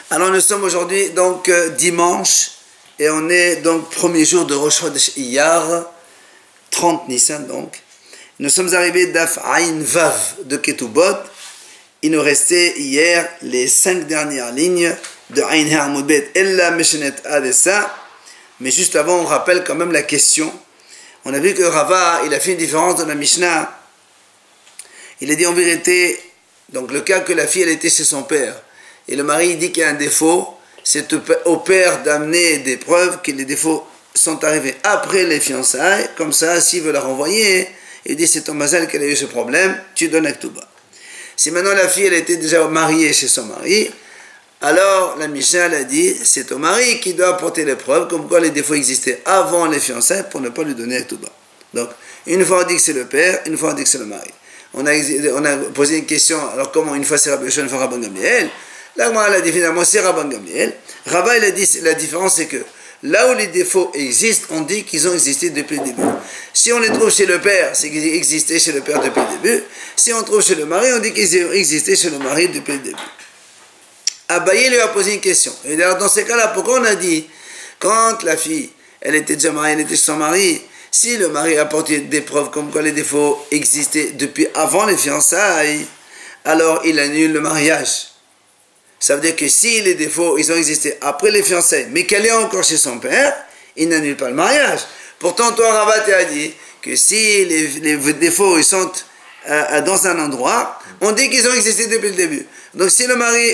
Alors nous sommes aujourd'hui donc dimanche et on est donc premier jour de Rosh Chodesh Iyar, 30 Nissan donc. Nous sommes arrivés d'Af Ain Vav de Ketubot. Il nous restait hier les 5 dernières lignes de Ain Ha'amud Bet Ella Meshenet Adessa. Mais juste avant on rappelle quand même la question. On a vu que Rava il a fait une différence dans la Mishnah. Il a dit en vérité, donc le cas que la fille elle était chez son père. Et le mari dit qu'il y a un défaut, c'est au père d'amener des preuves que les défauts sont arrivés après les fiançailles, comme ça, s'il veut la renvoyer, il dit c'est ton mazal qu'elle a eu ce problème, tu donnes à Ktuba. Si maintenant la fille elle était déjà mariée chez son mari, alors la Mishnah a dit c'est au mari qui doit apporter les preuves, comme quoi les défauts existaient avant les fiançailles pour ne pas lui donner à Ktuba. Donc, une fois on dit que c'est le père, une fois on dit que c'est le mari. On a posé une question, alors comment une fois c'est Rabbi Yoshua, une fois Rabban Gamliel. Là, moi, elle a dit finalement, c'est Rabban Gamliel. Rava, il a dit, la différence, c'est que là où les défauts existent, on dit qu'ils ont existé depuis le début. Si on les trouve chez le père, c'est qu'ils existaient chez le père depuis le début. Si on trouve chez le mari, on dit qu'ils ont existé chez le mari depuis le début. Abaye lui a posé une question. Et d'ailleurs, dans ces cas-là, pourquoi on a dit, quand la fille, elle était déjà mariée, elle était chez son mari, si le mari a apporté des preuves comme quoi les défauts existaient depuis avant les fiançailles, alors il annule le mariage. Ça veut dire que si les défauts, ils ont existé après les fiançailles, mais qu'elle est encore chez son père, il n'annule pas le mariage. Pourtant, toi, Rabat, tu as dit que si les défauts, ils sont dans un endroit, on dit qu'ils ont existé depuis le début. Donc, si le mari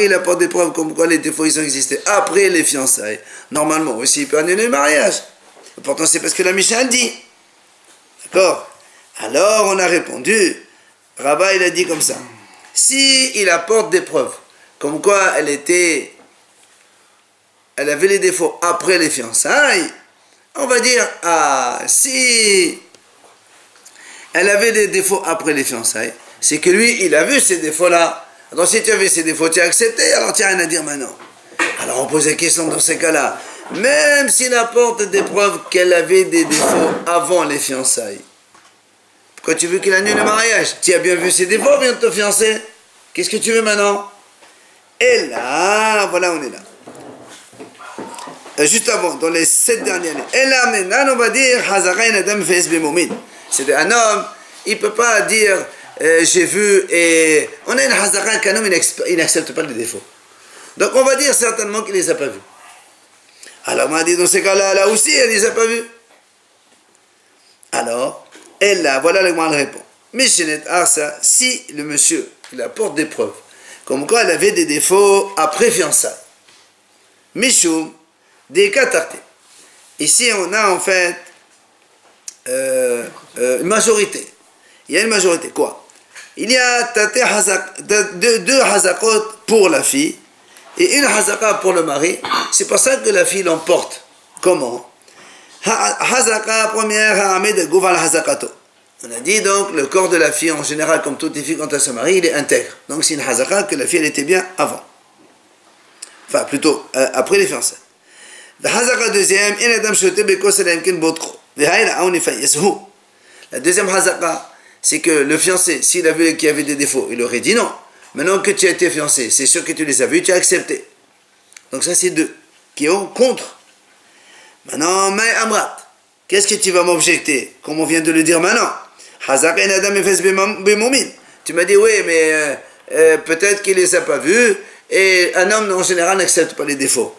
il apporte des preuves comme quoi les défauts, ils ont existé après les fiançailles, normalement aussi, il peut annuler le mariage. Pourtant, c'est parce que la Mishnah dit. D'accord? Alors, on a répondu, Rabat, il a dit comme ça. Si il apporte des preuves, comme quoi elle avait les défauts après les fiançailles, on va dire, si elle avait des défauts après les fiançailles, c'est que lui, il a vu ces défauts-là. Alors si tu as vu ces défauts, tu as accepté, alors tu n'as rien à dire maintenant. Alors on pose la question dans ces cas-là, même s'il apporte des preuves qu'elle avait des défauts avant les fiançailles, pourquoi tu veux qu'il annule le mariage? Tu as bien vu ses défauts, vient de te fiancer. Qu'est-ce que tu veux maintenant? Et là, voilà, on est là. Juste avant, dans les 7 dernières années. Et là, maintenant, on va dire, c'est un homme, il ne peut pas dire, j'ai vu, et on a une hazara qu'un homme, il n'accepte pas les défauts. Donc, on va dire certainement qu'il ne les a pas vus. Alors, on m'a dit, dans ces cas-là, là aussi, elle ne les a pas vus. Alors, et là, voilà le moment répond. Mishenet Arsa, si le monsieur, il apporte des preuves, comme quoi elle avait des défauts après fiançailles. Mishum, des katarté. Ici, on a en fait une majorité. Il y a une majorité. Quoi? Il y a deux hazakot pour la fille et une hazaka pour le mari. C'est pour ça que la fille l'emporte. Comment? Hazaka première, ha'amed goval hazakato. On a dit donc, le corps de la fille, en général, comme toutes les filles, quand elle se marie, il est intègre. Donc c'est une hazaka que la fille, elle était bien avant. Enfin, plutôt, après les fiançailles. La hazaka deuxième, la deuxième hazaka, c'est que le fiancé, s'il a vu qu'il y avait des défauts, il aurait dit non. Maintenant que tu as été fiancé, c'est sûr que tu les as vus, tu as accepté. Donc ça, c'est deux qui ont contre. Maintenant, Maï Amrat, qu'est-ce que tu vas m'objecter? Comme on vient de le dire maintenant. Tu m'as dit oui, mais peut-être qu'il ne les a pas vus et un homme en général n'accepte pas les défauts.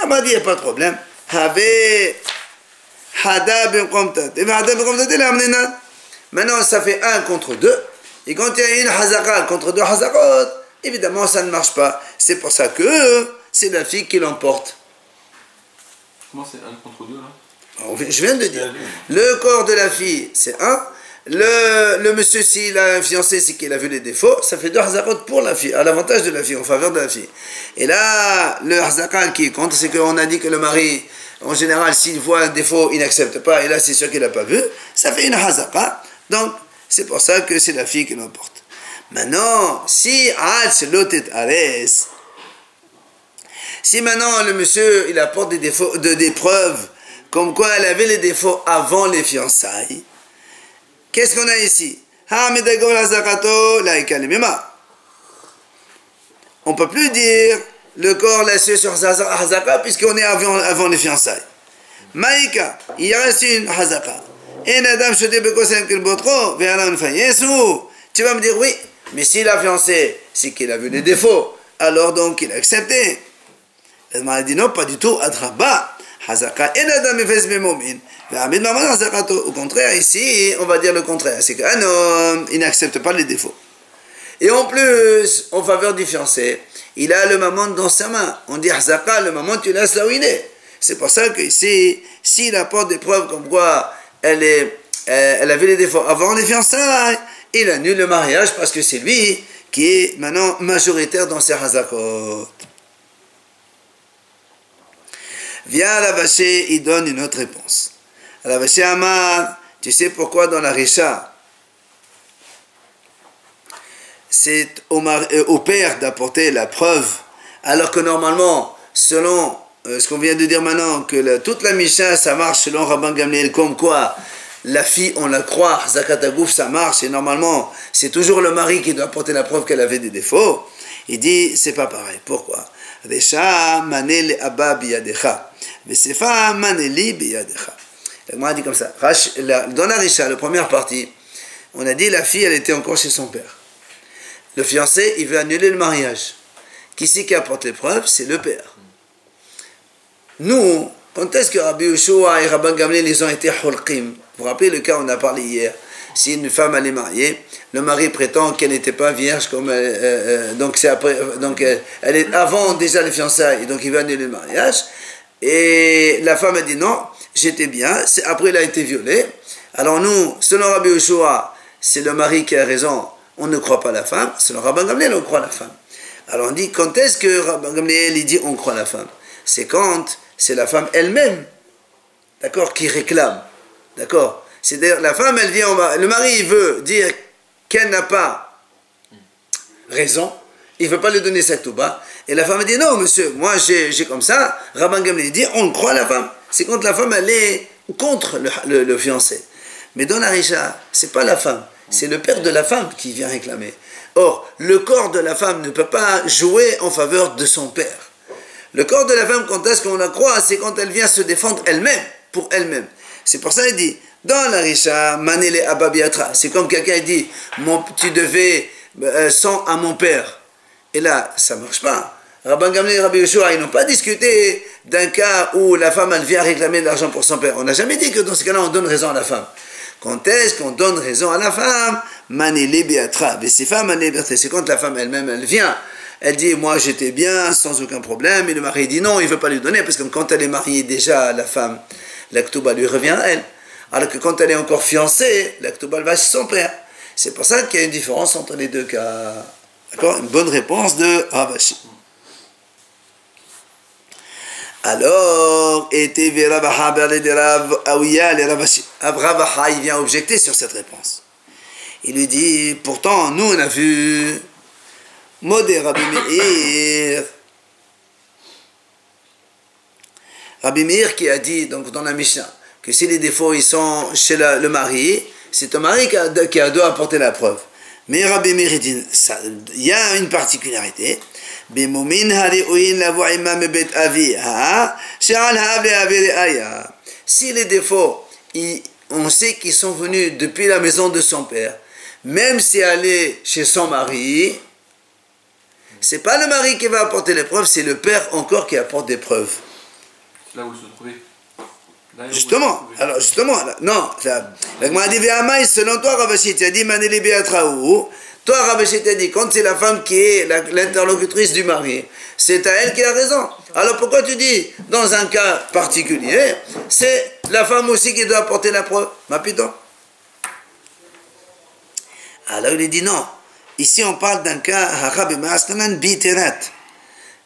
On m'a dit il n'y a pas de problème. Maintenant ça fait 1 contre 2 et quand il y a une hazaka contre 2 hazakot, évidemment ça ne marche pas. C'est pour ça que c'est la fille qui l'emporte. Comment c'est 1 contre 2 là? Je viens de dire, le corps de la fille, c'est 1. Le monsieur, s'il a un fiancé, c'est qu'il a vu les défauts, ça fait 2 hazakot pour la fille, à l'avantage de la fille, en faveur de la fille. Et là, le hazaka qui compte, c'est qu'on a dit que le mari, en général, s'il voit un défaut, il n'accepte pas, et là, c'est sûr qu'il n'a pas vu, ça fait une hazaka. Donc, c'est pour ça que c'est la fille qui l'emporte. Maintenant, si si maintenant le monsieur, il apporte des défauts, des preuves, comme quoi elle avait les défauts avant les fiançailles, qu'est-ce qu'on a ici? On ne peut plus dire le corps laissé sur Hazaka, puisqu'on est avant les fiançailles. Maïka, il reste une Hazaka. Et Nadam Shote Bekosen Kilbotro, Véana Unfayesou. Tu vas me dire oui, mais s'il a fiancé, c'est qu'il a vu des défauts, alors donc il a accepté. Elle m'a dit non, pas du tout, Adraba, Hazaka, et Nadam Efes Bemomin. Au contraire, ici, on va dire le contraire, c'est qu'un homme, il n'accepte pas les défauts. Et en plus, en faveur du fiancé, il a le maman dans sa main. On dit Hazaka, le maman, tu laisses là où il est. C'est pour ça qu'ici, s'il apporte des preuves comme quoi elle avait les défauts avant les fiançailles, il annule le mariage parce que c'est lui qui est maintenant majoritaire dans ses Hazakot. Vient Ravaché, il donne une autre réponse. Ravaché Amar, tu sais pourquoi dans la Risha, c'est au père d'apporter la preuve, alors que normalement, selon ce qu'on vient de dire maintenant, que toute la Misha, ça marche selon Rabban Gamliel, comme quoi la fille, on la croit, Zakatagouf, ça marche, et normalement, c'est toujours le mari qui doit apporter la preuve qu'elle avait des défauts. Il dit, c'est pas pareil. Pourquoi? Resha manel abba biyadecha, vesefa maneli biyadecha. On a dit comme ça. Dans la Risha, la première partie, on a dit la fille, elle était encore chez son père. Le fiancé, il veut annuler le mariage. Qui c'est qui apporte les preuves? C'est le père. Nous, quand est-ce que Rabbi Yoshua et Rabban Gamliel, ils ont été hulqim? Vous vous rappelez le cas, on a parlé hier. Si une femme allait marier, le mari prétend qu'elle n'était pas vierge, donc c'est après, donc elle est avant déjà les fiançailles, donc il veut annuler le mariage. Et la femme a dit non, j'étais bien, après elle a été violée. Alors nous, selon Rabbi Yoshua, c'est le mari qui a raison, on ne croit pas la femme. Selon Rabban Gamliel, on croit la femme. Alors on dit, quand est-ce que Rabban Gamliel il dit on croit la femme? C'est quand c'est la femme elle-même, d'accord, qui réclame, d'accord. C'est-à-dire la femme, elle vient, le mari il veut dire qu'elle n'a pas raison, il ne veut pas lui donner sa touba, et la femme dit non monsieur, moi j'ai comme ça. Rabban Gamliel dit on croit la femme. C'est quand la femme elle est contre le fiancé. Mais dans la Risha, c'est pas la femme, c'est le père de la femme qui vient réclamer. Or, le corps de la femme ne peut pas jouer en faveur de son père. Le corps de la femme, quand est-ce qu'on la croit? C'est quand elle vient se défendre elle-même, pour elle-même. C'est pour ça qu'il dit, dans la Risha, manele ababiatra, c'est comme quelqu'un dit, tu devais 100 à mon père. Et là, ça ne marche pas. Rabban Gamliel et Rabbi Yoshua, ils n'ont pas discuté d'un cas où la femme, elle vient réclamer de l'argent pour son père. On n'a jamais dit que dans ce cas-là, on donne raison à la femme. Quand est-ce qu'on donne raison à la femme? Manele beatra. C'est quand la femme elle-même, elle vient. Elle dit, moi j'étais bien, sans aucun problème. Et le mari dit non, il ne veut pas lui donner, parce que quand elle est mariée déjà, la femme, la k'tuba lui revient à elle. Alors que quand elle est encore fiancée, la k'tuba va chez son père. C'est pour ça qu'il y a une différence entre les deux cas. D'accord? Une bonne réponse de Ravashi. Alors, était Ravaha de Rav Aouya les Ravashi. Ravaha, il vient objecter sur cette réponse. Il lui dit, pourtant, nous on a vu Modé Rabbi Meir. Rabbi Meir qui a dit, donc dans la Mishnah, que si les défauts ils sont chez le mari, c'est au mari qui a doit apporter la preuve. Mais Rabbi Meir dit, il y a une particularité. Si les défauts, on sait qu'ils sont venus depuis la maison de son père, même si elle est chez son mari, c'est pas le mari qui va apporter les preuves, c'est le père encore qui apporte des preuves. Là où il se trouvait. Justement, alors justement, non, la Gemara dit selon toi Ravashi, tu as dit Maneli Beatraou. Toi Ravashi t'a dit, quand c'est la femme qui est l'interlocutrice du mari, c'est à elle qui a raison. Alors pourquoi tu dis, dans un cas particulier, c'est la femme aussi qui doit apporter la preuve? Ma putain. Alors il dit non. Ici on parle d'un cas,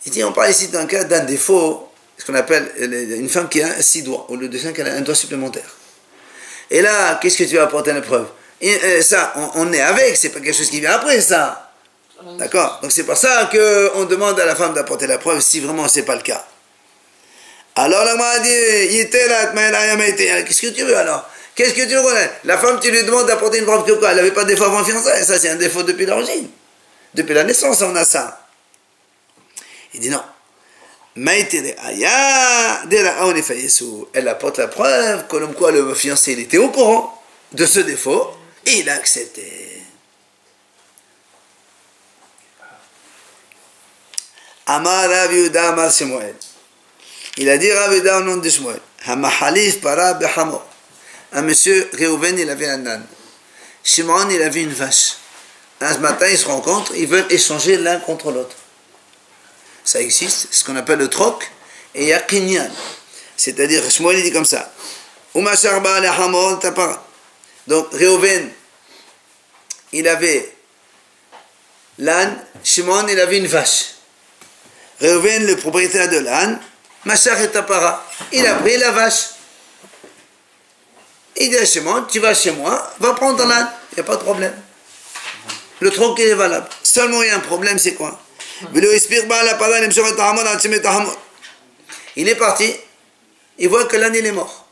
il dit on parle ici d'un cas d'un défaut, ce qu'on appelle une femme qui a 6 doigts, au lieu de 5 elle a un doigt supplémentaire. Et là, qu'est-ce que tu vas apporter la preuve? Et ça, on est avec, c'est pas quelque chose qui vient après ça. D'accord? Donc c'est pour ça qu'on demande à la femme d'apporter la preuve si vraiment c'est pas le cas. Alors la m'a dit, qu'est-ce que tu veux alors? Qu'est-ce que tu veux? La femme, tu lui demandes d'apporter une preuve que quoi? Elle n'avait pas de défaut avant fiançailles. Ça, c'est un défaut depuis l'origine. Depuis la naissance, on a ça. Il dit non. Elle apporte la preuve comme quoi le fiancé il était au courant de ce défaut et il a accepté. Amar Rav Yehuda Amar Shmuel. Il a dit Rav Yehuda au nom de Shmuel. Hamahalif para behamor. Un monsieur Réhouven il avait un âne. Shimon il avait une vache. Un matin ils se rencontrent, ils veulent échanger l'un contre l'autre. Ça existe, ce qu'on appelle le troc, et il y a kinyan. C'est-à-dire, Shmuel il dit comme ça. Donc, Réhouven, il avait l'âne, Shimon, il avait une vache. Réhouven, le propriétaire de l'âne, Machar et Tapara, il a pris la vache. Il dit à Shimon, tu vas chez moi, va prendre l'âne, il n'y a pas de problème. Le troc il est valable. Seulement il y a un problème, c'est quoi? Il est parti, il voit que l'âne il est mort.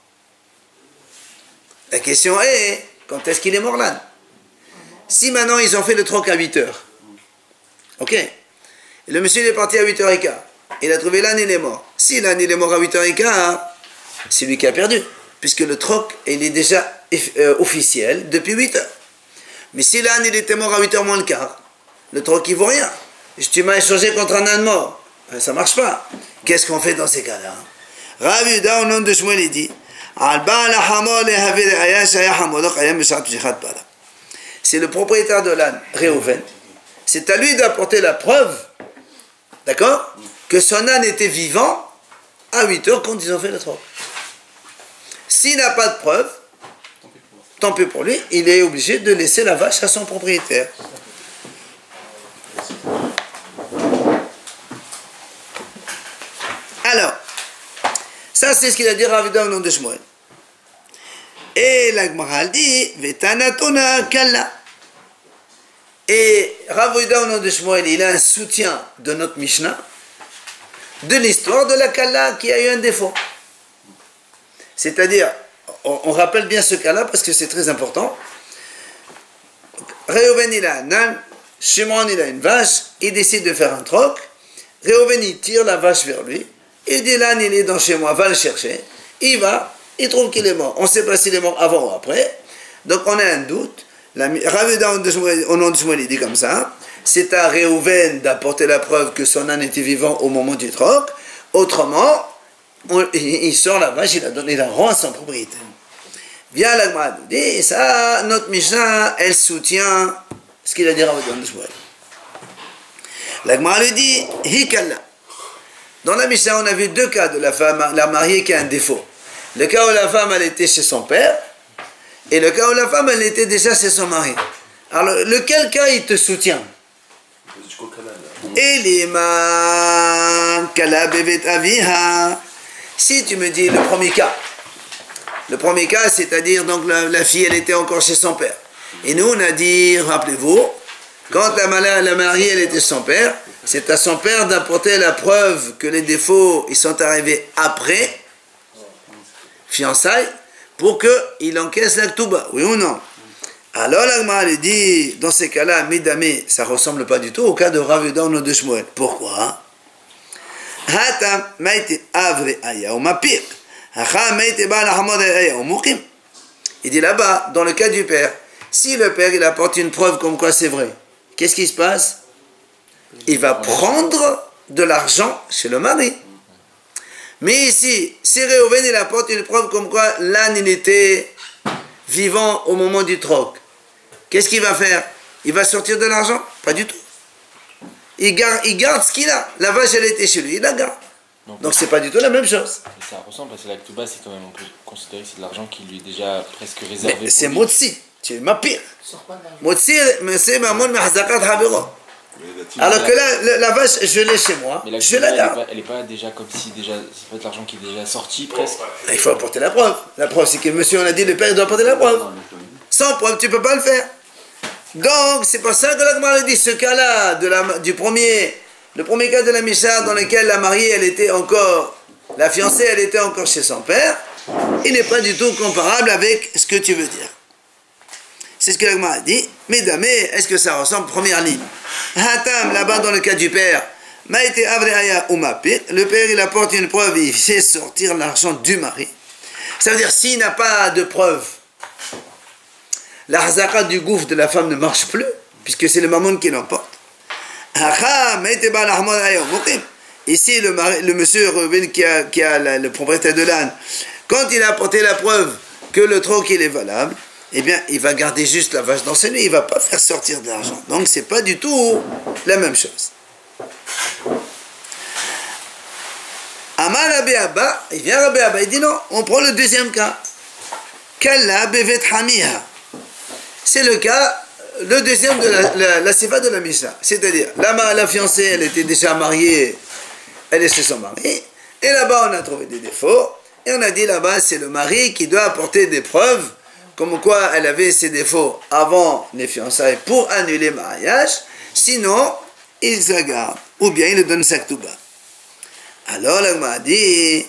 La question est, quand est-ce qu'il est mort l'âne? Si maintenant ils ont fait le troc à 8 heures, ok, et le monsieur il est parti à 8h15, il a trouvé l'âne il est mort. Si l'âne il est mort à 8h15, c'est lui qui a perdu, puisque le troc il est déjà officiel depuis 8 heures. Mais si l'âne il était mort à 8h moins le quart, le troc il vaut rien. Tu m'as échangé contre un âne mort. Ça ne marche pas. Qu'est-ce qu'on fait dans ces cas-là? Rav Yehuda, au nom de Shmuel, il dit c'est le propriétaire de l'âne, Réhouven. C'est à lui d'apporter la preuve, d'accord, que son âne était vivant à 8 heures quand ils ont fait le troc. S'il n'a pas de preuve, tant pis pour lui, il est obligé de laisser la vache à son propriétaire. Alors, ça c'est ce qu'il a dit Rav Yehuda au nom de Shmuel. Et la Gemara dit Vetanatona Kalla. Et Rav Yehuda au nom de Shmuel, il a un soutien de notre Mishnah de l'histoire de la Kalla qui a eu un défaut. C'est-à-dire, on rappelle bien ce cas-là parce que c'est très important. Réhouven il a un âne, Shimon il a une vache, il décide de faire un troc. Réhouven il tire la vache vers lui. Il dit l'âne il est dans chez moi, va le chercher. Il va, il trouve qu'il est mort. On ne sait pas s'il est mort avant ou après. Donc on a un doute. Rav Yehuda au nom de Shmuel il dit comme ça. C'est à Réhouven d'apporter la preuve que son âne était vivant au moment du troc. Autrement, il sort la vache, il la rend à son propriétaire. Viens la Gemara nous dit, ça, notre Mishnah, elle soutient ce qu'il a dit Rav Yehuda de Shmuel. La Gemara lui dit, Hikalla. Dans la Mishnah, on a vu deux cas de la femme, la mariée qui a un défaut. Le cas où la femme, elle était chez son père, et le cas où la femme, elle était déjà chez son mari. Alors, lequel cas il te soutient? Eliman kala bevet aviha. Si tu me dis le premier cas, c'est-à-dire donc la fille, elle était encore chez son père. Et nous, on a dit, rappelez-vous, quand la mariée, elle était chez son père, c'est à son père d'apporter la preuve que les défauts, ils sont arrivés après fiançailles, pour qu'il encaisse la ktuba, oui ou non? Alors la Gemara elle dit, dans ces cas-là, Midame, ça ne ressemble pas du tout au cas de Rav Yehuda au nom de Shmuel. Pourquoi? Il dit là-bas, dans le cas du père, si le père il apporte une preuve comme quoi c'est vrai, qu'est-ce qui se passe? Il va prendre de l'argent chez le mari. Mais ici, si Réhouven il apporte une preuve comme quoi l'âne il était vivant au moment du troc, qu'est-ce qu'il va faire? Il va sortir de l'argent? Pas du tout. Il garde ce qu'il a. La vache elle était chez lui, il la garde. Donc c'est pas du tout la même chose. Ça ressemble parce que la Ktuba c'est quand même, on peut considérer que c'est de l'argent qui lui est déjà presque réservé. Mais c'est Motsi, tu es ma pire. Motsi, c'est Mamon Mahzakat Habero. Alors que là, la vache, je l'ai chez moi, mais je la garde. Elle n'est pas déjà comme si déjà, c'est pas de l'argent qui est déjà sorti presque. Il faut apporter la preuve. La preuve, c'est que monsieur, on a dit, le père, il doit apporter la preuve. Sans preuve, tu ne peux pas le faire. Donc, c'est pour ça que la Gemara dit, ce cas-là, le premier cas de la Mishnah, dans lequel la mariée, elle était encore, la fiancée, elle était encore chez son père, il n'est pas du tout comparable avec ce que tu veux dire. C'est ce que la Gemara dit. Mesdames, est-ce que ça ressemble? Première ligne. Hatam, là-bas dans le cas du père, Le père, il apporte une preuve et il fait sortir l'argent du mari. Ça veut dire, s'il n'a pas de preuve, la hazaka du gouffre de la femme ne marche plus, puisque c'est le mammon qui l'emporte. Ici, le monsieur Reuven qui a le propriétaire de l'âne, quand il a apporté la preuve que le troc il est valable, eh bien, il va garder juste la vache dans ses nuits, il ne va pas faire sortir de l'argent. Donc, ce n'est pas du tout la même chose. Amar Rabbi Abba, il vient Rabbi Abba, il dit non, on prend le deuxième cas. Kalla bevet hamiha. C'est le cas, le deuxième de la sifa de la Mishnah. C'est-à-dire, la fiancée, elle était déjà mariée, elle est chez son mari, et là-bas, on a trouvé des défauts, et on a dit là-bas, c'est le mari qui doit apporter des preuves, comme quoi elle avait ses défauts avant les fiançailles pour annuler le mariage, sinon, il se garde, ou bien il le donne sa ktouba. Alors, là, on m'a dit,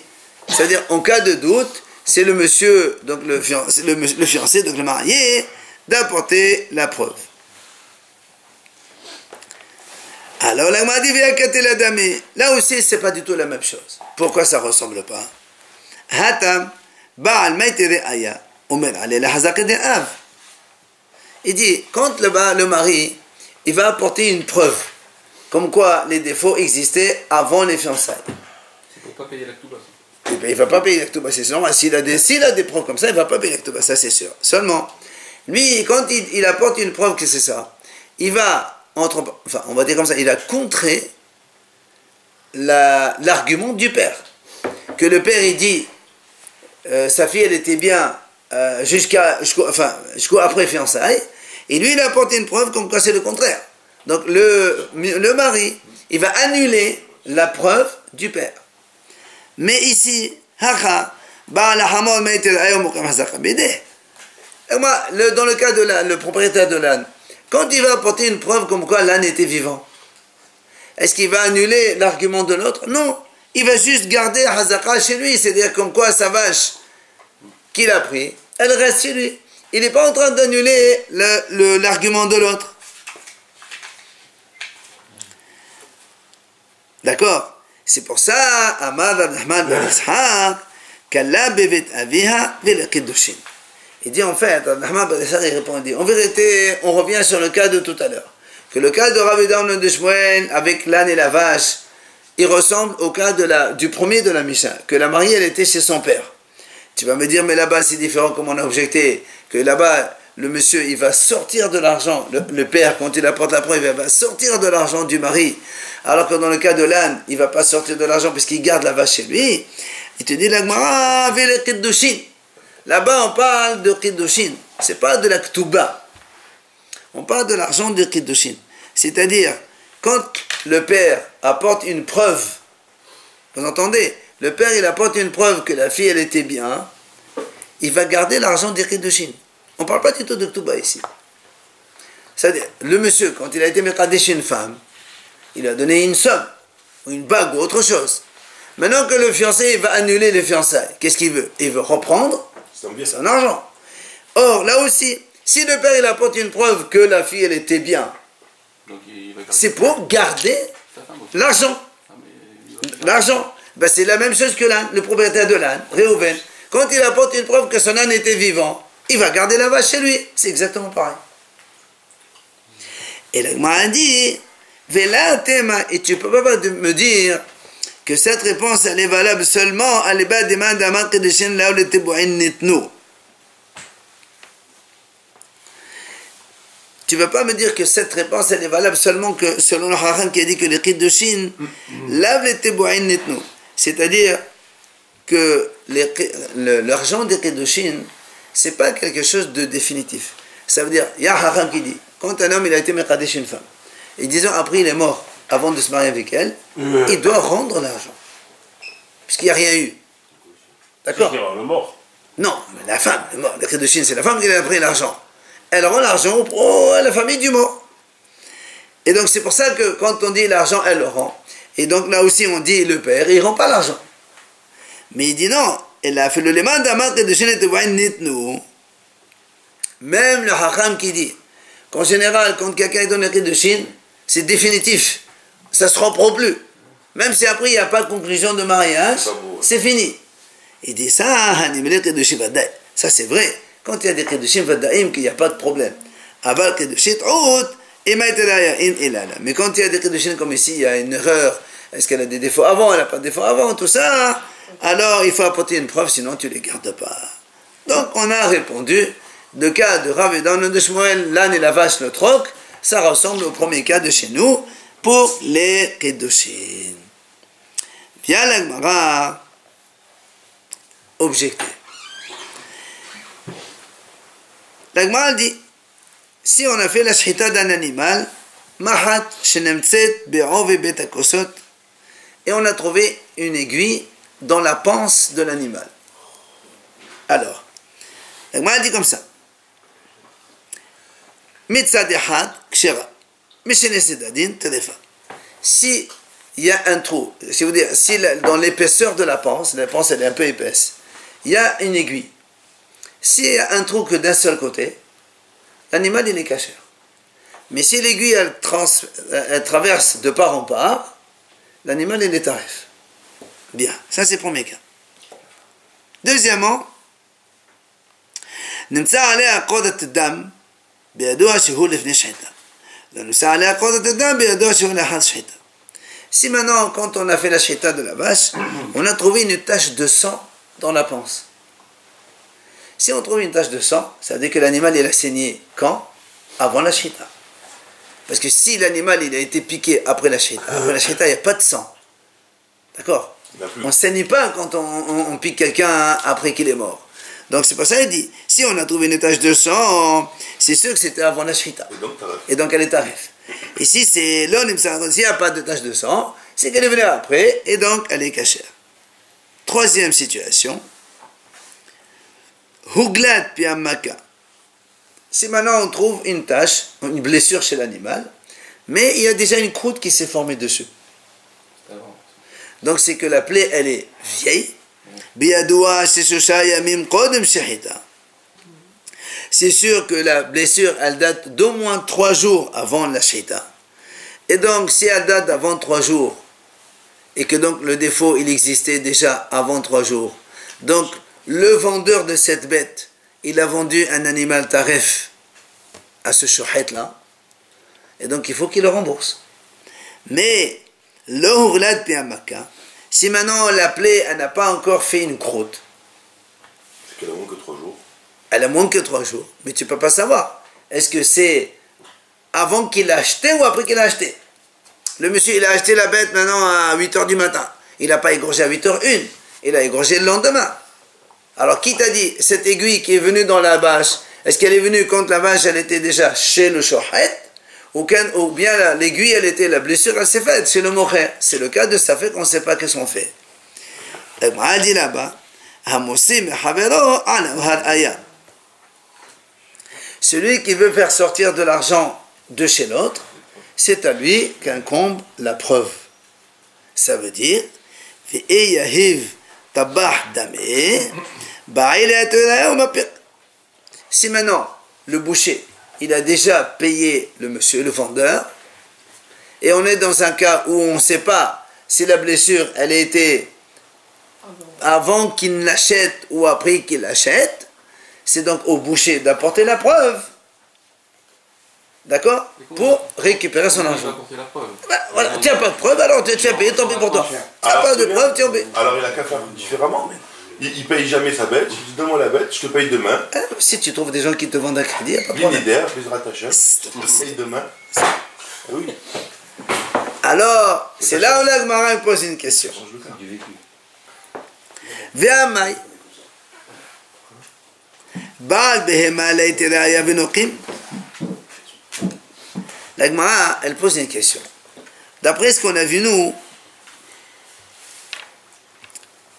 c'est-à-dire, en cas de doute, c'est le monsieur, donc le fiancé, donc le marié, d'apporter la preuve. Alors, là, on m'a dit, là aussi, c'est pas du tout la même chose. Pourquoi ça ressemble pas? Il dit, quand le mari, il va apporter une preuve, comme quoi les défauts existaient avant les fiançailles. Il ne faut pas payer la ktouba. Il ne va pas payer la ktouba, c'est sûr. S'il a des preuves comme ça, il ne va pas payer la ktouba, ça c'est sûr. Seulement, lui, quand il apporte une preuve que c'est ça, il va, on va dire comme ça, il a contré l'argument du père. Que le père, il dit, sa fille, elle était bien jusqu'au après fiançailles, et lui, il a apporté une preuve comme quoi c'est le contraire. Donc, le mari, il va annuler la preuve du père. Mais ici, dans le cas de le propriétaire de l'âne, quand il va apporter une preuve comme quoi l'âne était vivant, est-ce qu'il va annuler l'argument de l'autre? Non, il va juste garder Hazaka chez lui, c'est-à-dire comme quoi sa vache qu'il a pris, elle reste chez lui. Il n'est pas en train d'annuler l'argument de l'autre. D'accord? C'est pour ça, Amar Abdurrahman ben Ishaq, Kalla bevet aviha velekidushin. Il dit en fait, Abdurrahman ben Ishaq il répond, il dit, en vérité, on revient sur le cas de tout à l'heure. Que le cas de Rabbi Down de Shmuel avec l'âne et la vache, il ressemble au cas du premier de la Mishnah, que la mariée, elle était chez son père. Tu vas me dire, mais là-bas c'est différent, comme on a objecté, que là-bas, le monsieur, il va sortir de l'argent, le père, quand il apporte la preuve, il va sortir de l'argent du mari, alors que dans le cas de l'âne, il ne va pas sortir de l'argent puisqu'il garde la vache chez lui. Il te dit, la Gemara, vele kiddushin. Là-bas, on parle de kiddushin, c'est pas de la ktouba. On parle de l'argent de kiddushin. C'est-à-dire, quand le père apporte une preuve, vous entendez, le père, il apporte une preuve que la fille, elle était bien, il va garder l'argent de kiddushin. On ne parle pas du tout de ktouba ici. C'est-à-dire, le monsieur, quand il a été mekadesh une femme, il a donné une somme, ou une bague, ou autre chose. Maintenant que le fiancé va annuler les fiançailles, qu'est-ce qu'il veut? Il veut reprendre son argent. Or, là aussi, si le père il apporte une preuve que la fille elle était bien, c'est pour garder l'argent. L'argent, ben, c'est la même chose que l'âne, le propriétaire de l'âne, Réhouven. Quand il apporte une preuve que son âne était vivant, il va garder la vache chez lui. C'est exactement pareil. Et là, il m'a dit, et tu ne peux pas me dire que cette réponse elle est valable seulement à l'ébat des mains d'un manque de chien là où les tébouins netno. Tu ne vas pas me dire que cette réponse elle est valable seulement que selon le Haram qui a dit que les kiddushin lavent les tébouins netno. C'est-à-dire que l'argent des kiddushin, ce n'est pas quelque chose de définitif. Ça veut dire, il y a un Haram qui dit, quand un homme il a été mekadesh une femme, et 10 ans après il est mort, avant de se marier avec elle, il doit rendre l'argent. Puisqu'il n'y a rien eu. D'accord? Le mort. Non, mais la femme, le mort. Le kiddushin, c'est la femme qui a pris l'argent. Elle rend l'argent à la famille du mort. Et donc c'est pour ça que quand on dit l'argent, elle le rend. Et donc là aussi on dit le père, il ne rend pas l'argent. Mais il dit non, elle a fait le léman d'amant kiddushin et tevoin nitnu. Même le Hacham qui dit qu'en général, quand quelqu'un donne le kiddushin, c'est définitif. Ça ne se reprend plus. Même si après il n'y a pas de conclusion de mariage, c'est fini. Il dit ça, ça c'est vrai. Quand il y a des kedushim vadaim, qu'il n'y a pas de problème. Aval kedushit out, mais quand il y a des kedushim comme ici, il y a une erreur. Est-ce qu'elle a des défauts avant, elle n'a pas de défauts avant, tout ça. Alors il faut apporter une preuve, sinon tu ne les gardes pas. Donc on a répondu. Le cas de Rav et d'Amnon de Shmuel, l'âne et la vache, le troc, ça ressemble au premier cas de chez nous pour les kedushim. Vient la Gemara objecter. La Gemara dit, si on a fait la shchita d'un animal, mahat shenemtset be'ove betakosot, et on a trouvé une aiguille dans la panse de l'animal. Alors, la Gemara dit comme ça. Mitzad echad kshera, mishenesedadin tedefa. Si il y a un trou, si dans l'épaisseur de la panse elle est un peu épaisse, il y a une aiguille. S'il y a un trou que d'un seul côté, l'animal il est caché. Mais si l'aiguille elle traverse de part en part, l'animal il est tarif. Bien, ça c'est le premier cas. Deuxièmement, נמצא עליה עקודת הדם בידוע שהוא לפני שחיטה. ונמצא עליה עקודת הדם בידוע שהוא לאחר שחיטה. Si maintenant, quand on a fait la shchita de la vache, on a trouvé une tache de sang dans la panse. Si on trouve une tache de sang, ça veut dire que l'animal il a saigné quand? Avant la shchita. Parce que si l'animal il a été piqué après la shchita il n'y a pas de sang. D'accord? On ne saigne pas quand on pique quelqu'un après qu'il est mort. Donc c'est pour ça qu'il dit, si on a trouvé une tache de sang, c'est sûr que c'était avant la shchita. Et donc elle est tarif. Ici c'est l'homme, s'il n'y a pas de tache de sang, c'est qu'elle est venue après, et donc elle est cachère. Troisième situation, Huglat piamaka. Si maintenant on trouve une tache, une blessure chez l'animal, mais il y a déjà une croûte qui s'est formée dessus. Donc c'est que la plaie, elle est vieille. C'est sûr que la blessure, elle date d'au moins 3 jours avant la shchita. Et donc, si elle date d'avant 3 jours, et que donc le défaut, il existait déjà avant 3 jours, donc le vendeur de cette bête, il a vendu un animal taref à ce shochet-là, et donc il faut qu'il le rembourse. Mais, le hurlad piamaka, si maintenant la plaie, elle n'a pas encore fait une croûte, c'est qu'elle a moins que 3 jours. Elle a moins que 3 jours, mais tu ne peux pas savoir. Est-ce que c'est avant qu'il l'a acheté ou après qu'il l'a acheté? Le monsieur, il a acheté la bête maintenant à 8h du matin. Il n'a pas égorgé à 8h01. Il a égorgé le lendemain. Alors, qui t'a dit, cette aiguille qui est venue dans la vache, est-ce qu'elle est venue quand la vache, elle était déjà chez le shochet? Ou bien l'aiguille, elle était, la blessure, elle s'est faite chez le mocher. C'est le cas de ça fait qu'on ne sait pas qu'est-ce qu'on fait. Elle m'a dit là-bas, celui qui veut faire sortir de l'argent de chez l'autre, c'est à lui qu'incombe la preuve. Ça veut dire, si maintenant le boucher, il a déjà payé le monsieur, le vendeur, et on est dans un cas où on ne sait pas si la blessure, elle a été avant qu'il l'achète ou après qu'il l'achète, c'est donc au boucher d'apporter la preuve. D'accord? Pour récupérer son argent. Voilà, tu n'as pas de preuve, alors tu as payé, tant pis pour toi. Tu n'as pas de preuve, tu en payes. Alors il a qu'à faire différemment. Il paye jamais sa bête, il dit donne-moi la bête, je te paye demain. Si tu trouves des gens qui te vendent un crédit, il n'y a pas de problème. L'idée plus rattaché, je te paye demain. Oui. Alors, c'est là où la Gemara me pose une question. Ve'amai. Baal behema laïti raya venokim. La Gemara, elle pose une question. D'après ce qu'on a vu nous,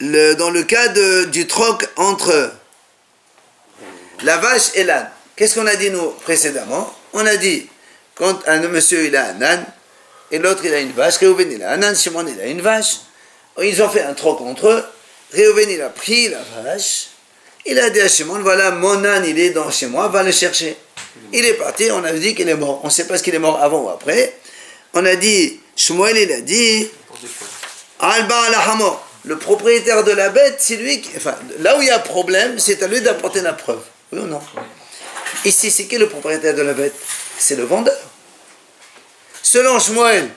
dans le cas du troc entre la vache et l'âne, qu'est-ce qu'on a dit nous précédemment? On a dit, quand un monsieur il a un âne, et l'autre il a une vache, Réhouven il a un âne, Shimon il a une vache, ils ont fait un troc entre eux, Réhouven il a pris la vache, il a dit à Shimon, voilà mon âne il est chez moi, va le chercher. Il est parti, on a dit qu'il est mort, on ne sait pas ce qu'il est mort avant ou après, on a dit, Shmuel il a dit, Le propriétaire de la bête, c'est lui qui... Enfin, là où il y a problème, c'est à lui d'apporter la preuve. Oui ou non? Ici, c'est qui le propriétaire de la bête? C'est le vendeur. Selon Shmuel,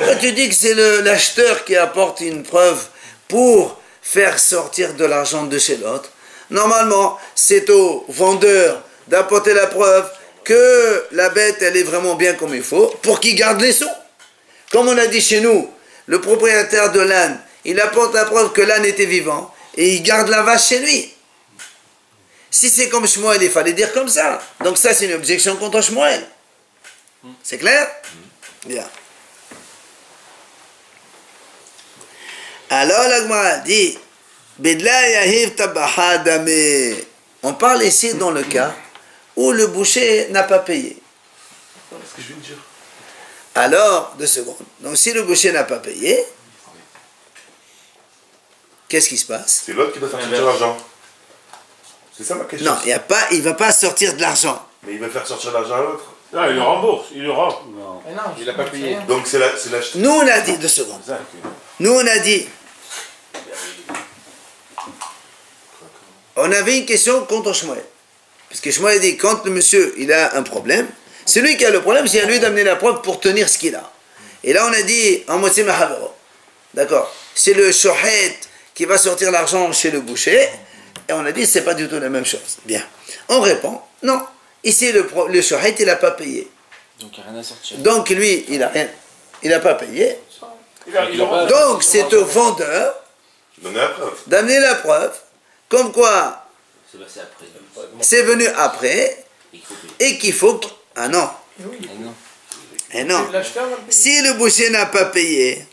toi tu dis que c'est l'acheteur qui apporte une preuve pour faire sortir de l'argent de chez l'autre. Normalement, c'est au vendeur d'apporter la preuve que la bête, elle est vraiment bien comme il faut, pour qu'il garde les sous. Comme on a dit chez nous, le propriétaire de l'âne, il apporte la preuve que l'âne était vivant, et il garde la vache chez lui. Si c'est comme Shmuel, il fallait dire comme ça. Donc ça, c'est une objection contre Shmuel. C'est clair? Bien. Alors la Gemara dit, on parle ici dans le cas où le boucher n'a pas payé. Voilà ce que je viens de dire. Alors, 2 secondes. Donc si le boucher n'a pas payé, qu'est-ce qui se passe? C'est l'autre qui doit faire sortir l'argent. C'est ça ma question. Non, il ne va pas sortir de l'argent. Mais il va faire sortir l'argent à l'autre. Non, il le rembourse, il le rend. Non. Mais non, il a pas payé. Donc c'est l'acheteur. Nous, on a dit, 2 secondes. Ça, Nous, on a dit, on avait une question contre Shmuel. Parce que Shmuel dit, quand le monsieur, il a un problème, c'est lui qui a le problème, c'est à lui d'amener la preuve pour tenir ce qu'il a. Et là, on a dit, en moitié mahavero. D'accord? C'est le shohet qui va sortir l'argent chez le boucher. Et on a dit, c'est pas du tout la même chose. Bien. On répond, non. Ici, le shohet, il n'a pas payé. Donc il n'y a rien à sortir. Donc lui, il n'a rien. Il n'a pas payé. il aura- Donc c'est au vendeur Donnez la preuve. d'amener la preuve, comme quoi C'est passé après. c'est venu après, Il faut payer. et qu'il faut... Ah non, Ah non. eh non. L'acheteur va le payer. Si le boucher n'a pas payé,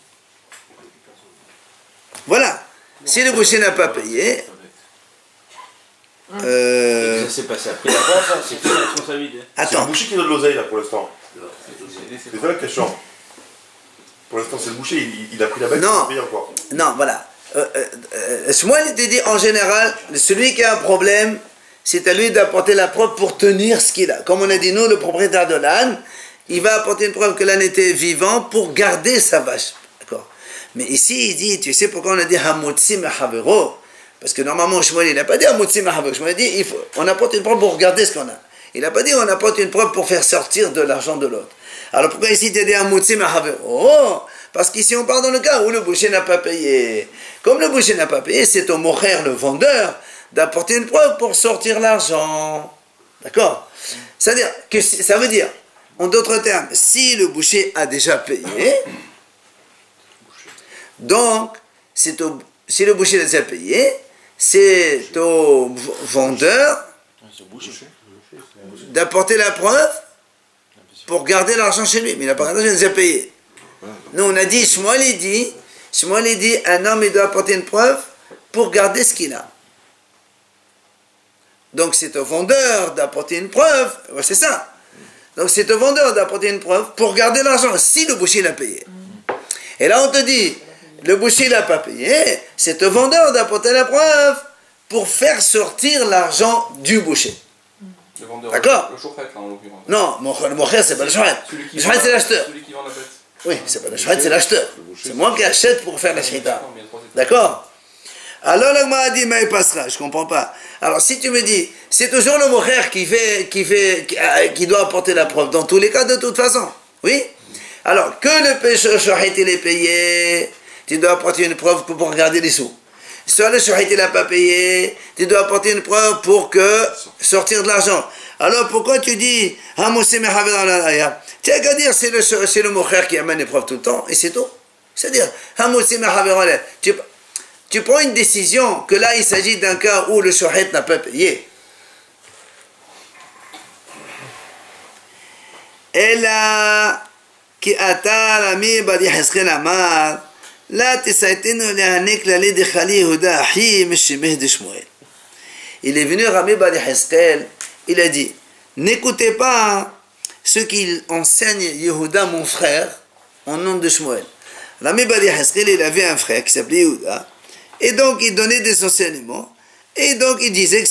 voilà. Si le boucher n'a pas payé, Et que ça s'est passé après la preuve, c'est toute la responsabilité. C'est le attends, boucher qui donne l'oseille là pour l'instant. C'est C'est ça la question. Pour l'instant, c'est le boucher, il a pris la bête, Non. il a payé encore. non, voilà. Moi, il était dit en général, celui qui a un problème, c'est à lui d'apporter la preuve pour tenir ce qu'il a. Comme on a dit, nous, le propriétaire de l'âne, il va apporter une preuve que l'âne était vivant pour garder sa vache. D'accord? Mais ici, il dit, tu sais pourquoi on a dit Hamotzi Mehavero? Parce que normalement, Shmuel, il n'a pas dit Hamotzi Mehavero. Shmuel a dit, on apporte une preuve pour garder ce qu'on a. Il n'a pas dit, on apporte une preuve pour faire sortir de l'argent de l'autre. Alors pourquoi ici, tu as dit Hamotzi Mehavero? Parce qu'ici, on parle dans le cas où le boucher n'a pas payé. Comme le boucher n'a pas payé, c'est au mocher, le vendeur, d'apporter une preuve pour sortir l'argent. D'accord? C'est-à-dire que ça veut dire, en d'autres termes, si le boucher a déjà payé, donc, si le boucher a déjà payé, c'est au vendeur C'est le boucher. d'apporter la preuve pour garder l'argent chez lui. Mais il n'a pas gardé, il a déjà payé. Nous, on a dit, Shmuel il dit, un homme, il doit apporter une preuve pour garder ce qu'il a. Donc, c'est au vendeur d'apporter une preuve. Ouais, c'est ça. Donc, c'est au vendeur d'apporter une preuve pour garder l'argent, si le boucher l'a payé. Et là, on te dit, le boucher l'a pas payé, c'est au vendeur d'apporter la preuve pour faire sortir l'argent du boucher. Le vendeur. D'accord. Le chauffeur, là, en l'occurrence. Non, le mocher, c'est pas le shohet. Celui qui Le shohet, c'est l'acheteur. Celui qui vend la bête. Oui, c'est pas le shohet, c'est l'acheteur. C'est moi qui achète pour faire la shrita. Non, mais il y a 3 étapes. D'accord? Alors la Gemara dit, mais il passera, je comprends pas. Alors si tu me dis, c'est toujours le mocher qui doit apporter la preuve, dans tous les cas de toute façon. Oui? Alors que le pêcheur shohet il est payé, tu dois apporter une preuve pour garder les sous. Soit le shohet il n'a pas payé, tu dois apporter une preuve pour sortir de l'argent. Alors pourquoi tu dis, ah moi c'est mehaver dans la raya? Tu n'as qu'à dire, c'est le mocher qui amène les preuves tout le temps, et c'est tout. C'est-à-dire, ah moi c'est mehaver dans la tu prends une décision que là il s'agit d'un cas où le shohet n'a pas payé. אלא כי אתה רמי בר יחזקאל אמר لا תסייתנו להעניק ללי דחלי יהודה אחי משמש דשמואל. Il est venu Rami bar Yehezkel, il a dit, n'écoutez pas ce qu'il enseigne Yehuda mon frère en nom de Shmuel. Rami bar Yehezkel, il avait un frère qui s'appelait Yehuda, et donc il donnait des enseignements, et donc il disait que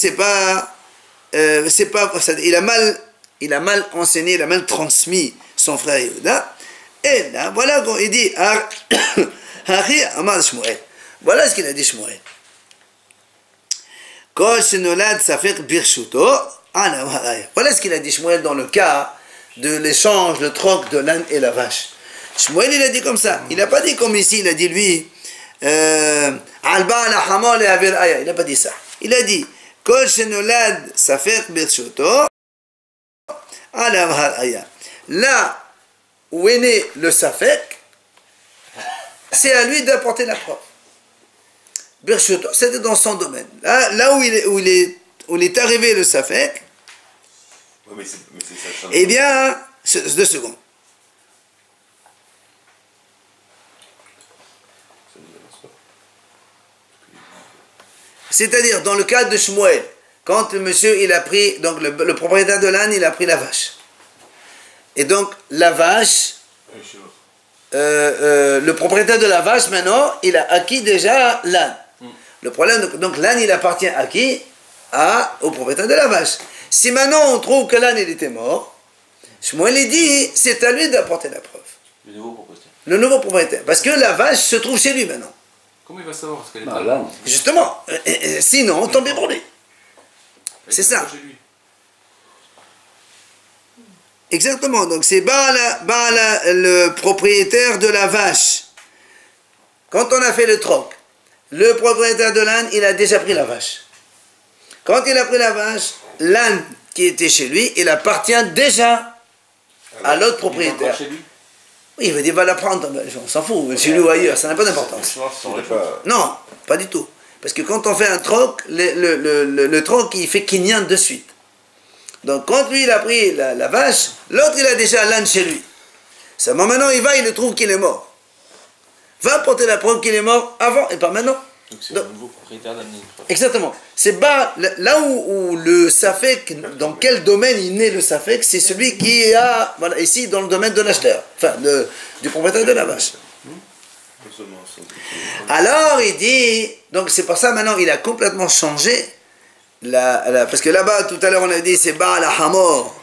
il a mal enseigné, il a mal transmis son frère Yehuda. Et là, voilà quand il dit, Hachi Amar Shmuel. Voilà ce qu'il a dit Shmuel. Kol Shenolad Safek Birshuto. Voilà ce qu'il a dit Shmuel dans le cas de l'échange, le troc de l'âne et la vache. Shmuel il a dit comme ça. Il n'a pas dit comme ici, il a dit lui. Alba la Hamor et Avir Aya. Il n'a pas dit ça. Il a dit Kol Shenolad Safek Birshuto. Là où est né le Safek, c'est à lui d'apporter la preuve. Birshuto, c'était dans son domaine. Là où il est arrivé le Safek, Ouais, mais c'est ça. eh bien, 2 secondes. C'est-à-dire, dans le cas de Shmuel, quand monsieur, il a pris, donc le propriétaire de l'âne, il a pris la vache. Et donc, la vache, le propriétaire de la vache, maintenant, il a acquis déjà l'âne. Le problème, donc l'âne, il appartient à qui? Au propriétaire de la vache. Si maintenant on trouve que l'âne, il était mort, Shmuel, il dit, c'est à lui d'apporter la preuve. Le nouveau propriétaire. Le nouveau propriétaire. Parce que la vache se trouve chez lui maintenant. Comment il va savoir ce qu'elle est Bah, là, Justement. Sinon, tant pis pour lui. C'est ça. Exactement. Donc c'est le propriétaire de la vache. Quand on a fait le troc, le propriétaire de l'âne, il a déjà pris la vache. Quand il a pris la vache, l'âne qui était chez lui, il appartient déjà à l'autre propriétaire. Chez lui. Oui, il va dire, va la prendre, on s'en fout, chez lui ou ailleurs, ça n'a pas d'importance. Non, pas du tout. Parce que quand on fait un troc, le troc, il fait kinyan de suite. Donc quand lui, il a pris la vache, l'autre, il a déjà l'âne chez lui. Seulement maintenant, il va, il le trouve qu'il est mort. Va apporter la preuve qu'il est mort avant et pas maintenant. Donc c'est le nouveau propriétaire d'amener une preuve. Exactement. C'est là où le Safek, dans quel domaine il naît le Safek, c'est celui qui a, voilà, ici dans le domaine de l'acheteur, enfin du propriétaire de la vache. Alors il dit, donc c'est pour ça maintenant il a complètement changé, parce que là-bas tout à l'heure on a dit c'est Baal Hamor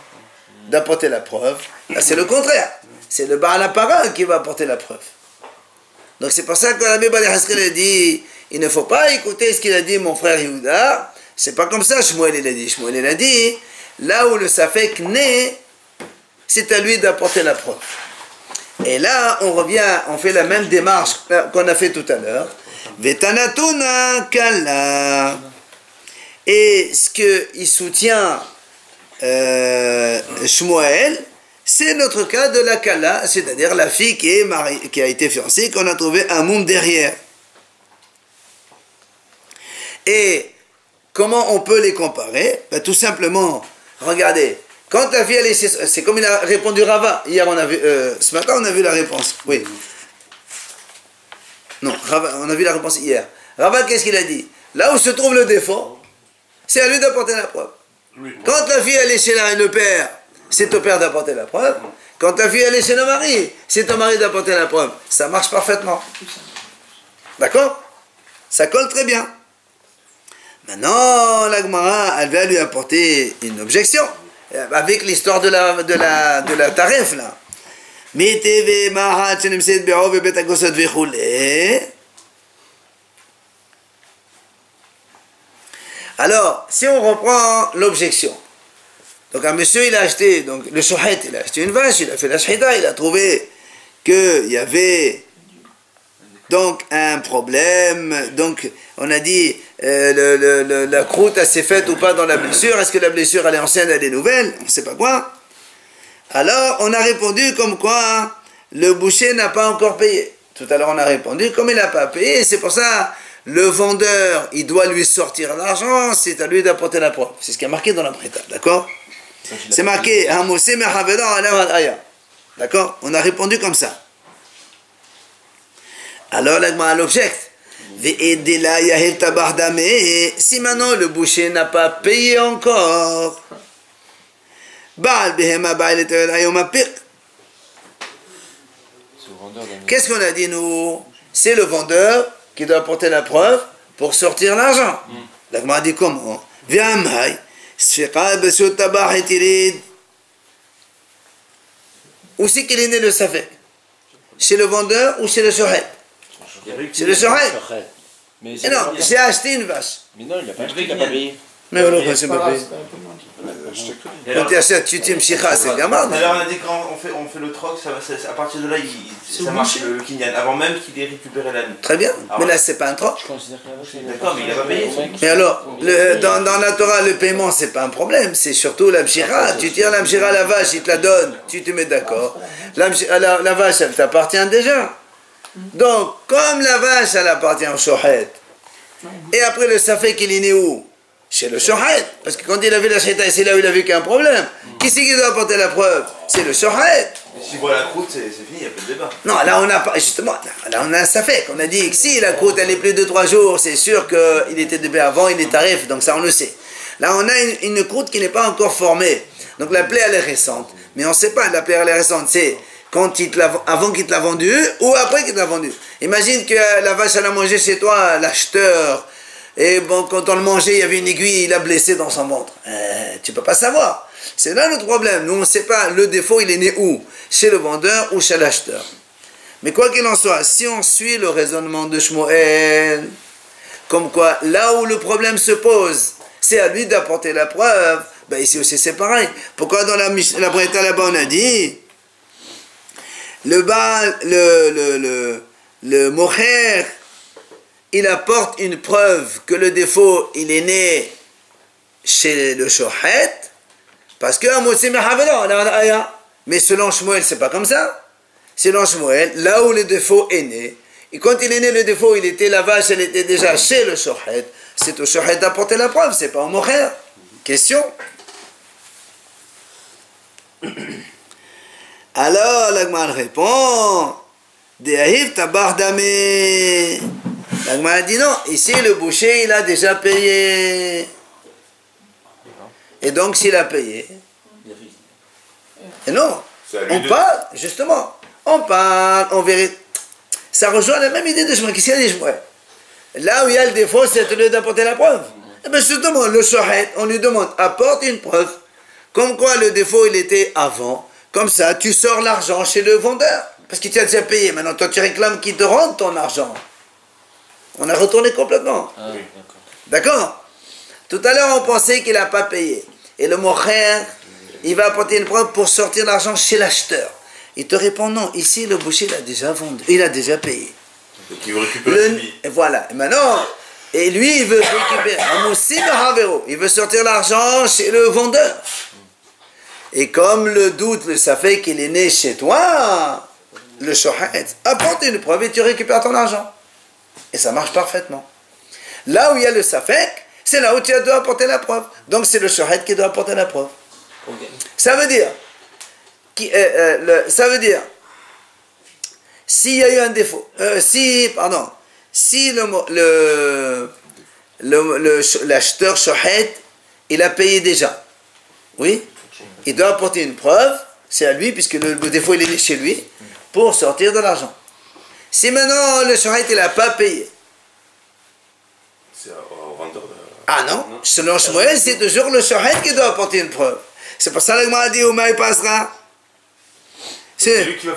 d'apporter la preuve, là c'est le contraire, c'est le Baal Apara qui va apporter la preuve. Donc c'est pour ça que Rabbi Bali Haskell a dit, il ne faut pas écouter ce qu'il a dit mon frère Yehuda, c'est pas comme ça Shmuel il a dit. Shmuel il a dit, là où le Safek naît, c'est à lui d'apporter la preuve. Et là on revient, on fait la même démarche qu'on a fait tout à l'heure. Vetanatuna kala. Et ce qu'il soutient Shmuel, c'est notre cas de la kala, c'est-à-dire la fille qui a été fiancée, qu'on a trouvé un monde derrière. Et comment on peut les comparer? Ben, tout simplement, regardez, quand la fille elle est, c'est comme il a répondu Rava. Hier on a vu, ce matin on a vu la réponse. Oui. Non, Rava, on a vu la réponse hier. Rava, qu'est-ce qu'il a dit? Là où se trouve le défaut, c'est à lui d'apporter la preuve. Quand la fille elle est chez le père, c'est au père d'apporter la preuve. Quand ta fille elle est chez le mari, c'est au mari d'apporter la preuve. Ça marche parfaitement. D'accord? Ça colle très bien. Maintenant, la Gemara, elle va lui apporter une objection. Avec l'histoire de la tarif, là. Alors, si on reprend l'objection, donc un monsieur il a acheté, donc le shouhet, il a acheté une vache, il a fait la shhita, il a trouvé qu'il y avait donc un problème, donc on a dit la croûte elle s'est faite ou pas dans la blessure, est-ce que la blessure elle est ancienne, elle est nouvelle, on ne sait pas quoi. Alors on a répondu comme quoi le boucher n'a pas encore payé. Tout à l'heure on a répondu comme il n'a pas payé, c'est pour ça le vendeur il doit lui sortir l'argent, c'est à lui d'apporter la preuve. C'est ce qui est marqué dans la préta, d'accord? C'est marqué d'accord? On a répondu comme ça. Alors l'agma l'objecte. Si maintenant le boucher n'a pas payé encore, qu'est-ce qu'on a dit nous? C'est le vendeur qui doit apporter la preuve pour sortir l'argent. L'agma a dit comment? Où c'est qu'il est né le safek? Chez le vendeur ou chez le shouhet? C'est le shohet. Mais Et non, j'ai acheté une vache. Mais non, il n'a pas acheté, il n'a pas payé. Mais alors, c'est pas payé. Quand tu achètes, tu t'aimes chicha, c'est gamin. Alors on a dit quand on fait le troc, à partir de là, ça marche le kinyan, avant même qu'il ait récupéré l'âne. Très bien, mais là, c'est pas un troc. Je considère que la vache, D'accord, mais il a pas payé. Mais alors, dans la Torah, le paiement, c'est pas un problème, c'est surtout la bshira. Tu tires la bshira à la vache, il te la donne, tu te mets d'accord. La vache, elle t'appartient déjà. Donc, comme la vache, elle appartient au shohet, et après le safek, il est né où? Chez le shohet. Parce que quand il a vu la sheta, c'est là où il a vu qu'il y a un problème. Qui c'est qui doit apporter la preuve? C'est le shohet. Si voit la croûte, c'est fini, il n'y a plus de débat. Non, là on a pas, justement, là on a un safek. On a dit que si la croûte elle est plus de 3 jours, c'est sûr qu'il était de avant, il est tarif, donc ça on le sait. Là on a une croûte qui n'est pas encore formée. Donc la plaie elle est récente. Mais on ne sait pas, la plaie elle est récente, c'est avant qu'il te l'a vendue ou après qu'il te l'a vendue. Imagine que la vache elle a mangé chez toi, l'acheteur, et bon, quand on le mangeait, il y avait une aiguille, il a blessé dans son ventre. Tu peux pas savoir. C'est là notre problème. Nous, on ne sait pas le défaut, il est né où? Chez le vendeur ou chez l'acheteur. Mais quoi qu'il en soit, si on suit le raisonnement de Shmuel, comme quoi, là où le problème se pose, c'est à lui d'apporter la preuve, ben ici aussi c'est pareil. Pourquoi dans la Braïta là-bas on a dit le moher, il apporte une preuve que le défaut, il est né chez le shohet, parce que mais selon Shmuel, c'est pas comme ça. Selon Shmuel, là où le défaut est né, et quand il est né le défaut, il était la vache, elle était déjà chez le shohet, c'est au shohet d'apporter la preuve, c'est pas au moher. Question. Alors, l'Agman répond, De'ahiv tabar damé. L'Agman a dit non, ici le boucher il a déjà payé. Et donc s'il a payé, et non, on parle, justement, on verra. Ça rejoint la même idée de Shmuel. Qu'est-ce qu'il a dit Shmuel? Là où il y a le défaut, c'est au lieu d'apporter la preuve. Et bien justement, le shohet, on lui demande, apporte une preuve, comme quoi le défaut il était avant. Comme ça, tu sors l'argent chez le vendeur. Parce qu'il t'a déjà payé. Maintenant, toi, tu réclames qu'il te rende ton argent. On a retourné complètement. Ah, d'accord. Tout à l'heure, on pensait qu'il n'a pas payé. Et le moher, il va apporter une preuve pour sortir l'argent chez l'acheteur. Il te répond non. Ici, le boucher, il a déjà vendu. Il a déjà payé. Donc, il veut récupérer et voilà. Et maintenant, et lui, il veut récupérer. Il veut sortir l'argent chez le vendeur. Et comme le doute, ça fait qu'il est né chez toi, le shohet, apporte une preuve et tu récupères ton argent. Et ça marche parfaitement. Là où il y a le safek, c'est là où tu dois apporter la preuve. Donc c'est le shohet qui doit apporter la preuve. Okay. Ça veut dire, s'il y a eu un défaut, si l'acheteur shohet, il a payé déjà, oui, il doit apporter une preuve, c'est à lui, puisque le défaut il est chez lui, pour sortir de l'argent. Si maintenant le shohet il n'a pas payé, c'est au vendeur de... Ah non, selon Shmuel, c'est toujours le shohet qui doit apporter une preuve. C'est pour ça que l'Agma a dit Ouma il passera.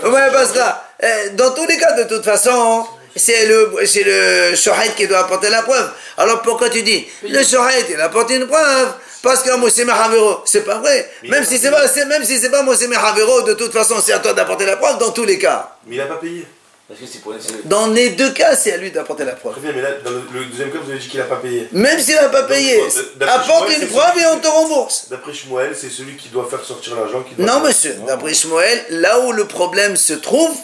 Ouma il passera. Dans tous les cas, de toute façon, c'est le shohet qui doit apporter la preuve. Alors pourquoi tu dis le shohet il apporte une preuve? Parce que Moshe Mehavero, c'est pas vrai. Même si c'est pas Moshe Mehavero, de toute façon, c'est à toi d'apporter la preuve dans tous les cas. Mais il n'a pas payé. Parce que dans les deux cas, c'est à lui d'apporter la preuve. Très bien, mais là, dans le deuxième cas, vous avez dit qu'il n'a pas payé. Même s'il n'a pas payé, apporte une preuve et on te rembourse. D'après Shmuel, c'est celui qui doit faire sortir l'argent qui doit... Non, monsieur. D'après Shmuel, là où le problème se trouve,